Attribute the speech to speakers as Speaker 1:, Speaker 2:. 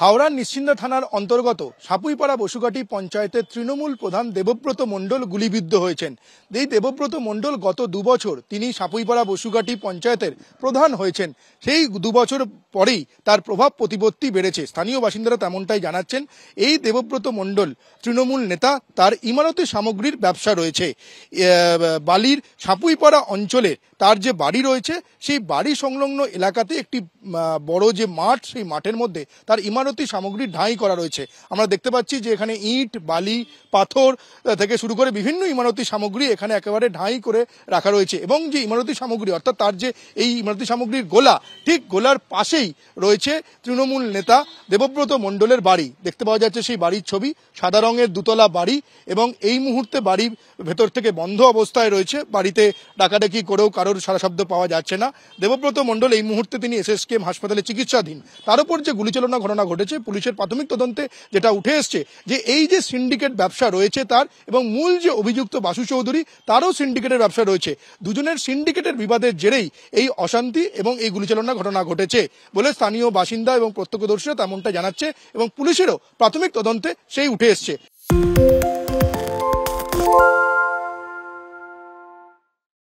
Speaker 1: হাওড়ার নিশ্চিন্দা থানার অন্তর্গত সাপুইপাড়া বসুকাটি পঞ্চায়েতের তৃণমূল প্রধান দেবব্রত মণ্ডল গুলিবিদ্ধ হয়েছেন। এই দেবব্রত মণ্ডল গত 2 বছর তিনি সাপুইপাড়া বসুকাটি পঞ্চায়েতের প্রধান হয়েছেন। সেই 2 বছর পরেই তার প্রভাব প্রতিপত্তি বেড়েছে। স্থানীয় বাসিন্দারা তেমনটাই জানাচ্ছেন। এই দেবব্রত মণ্ডল তৃণমূল নেতা, তার ইমারতি সামগ্রীর ব্যবসা রয়েছে। বালির সাপুইপাড়া অঞ্চলে তার যে বাড়ি রয়েছে, সেই বাড়ি সংলগ্ন এলাকাতে একটি বড় যে মাঠ, সেই মাঠের মধ্যে তার ইমারতি সামগ্রী ঢাই করা রয়েছে। আমরা দেখতে পাচ্ছি যে এখানে ইট, বালি, পাথর থেকে শুরু করে বিভিন্ন ইমারতি সামগ্রী এখানে একেবারে ঢাই করে রাখা রয়েছে। এবং যে ইমারতি সামগ্রী, অর্থাৎ তার যে এই ইমারতি সামগ্রীর গোলা, ঠিক গোলার পাশেই রয়েছে তৃণমূল নেতা দেবব্রত মণ্ডলের বাড়ি। দেখতে পাওয়া যাচ্ছে সেই বাড়ির ছবি, সাদা রঙের 2তলা বাড়ি, এবং এই মুহূর্তে বাড়ির ভেতর থেকে বন্ধ অবস্থায় রয়েছে। বাড়িতে ডাকাডাকি করেও কারোর সারা শব্দ পাওয়া যাচ্ছে না। দেবব্রত মণ্ডল এই মুহূর্তে তিনি এসএসকেএম হাসপাতালে চিকিৎসাধীন। তার উপর যে গুলিচালনা ঘটনা ঘটেছে, পুলিশের প্রাথমিক তদন্তে যেটা উঠে এসছে যে এই যে সিন্ডিকেট ব্যবসা রয়েছে তার, এবং মূল যে অভিযুক্ত বাসু চৌধুরী, তারও সিন্ডিকেটের ব্যবসা রয়েছে। দুজনের সিন্ডিকেটের বিবাদের জেরেই এই অশান্তি এবং এই গুলিচালনা ঘটনা ঘটেছে বলে স্থানীয় বাসিন্দা এবং প্রত্যক্ষদর্শীরা তেমনটা জানাচ্ছে, এবং পুলিশেরও প্রাথমিক তদন্তে সেই উঠে এসছে।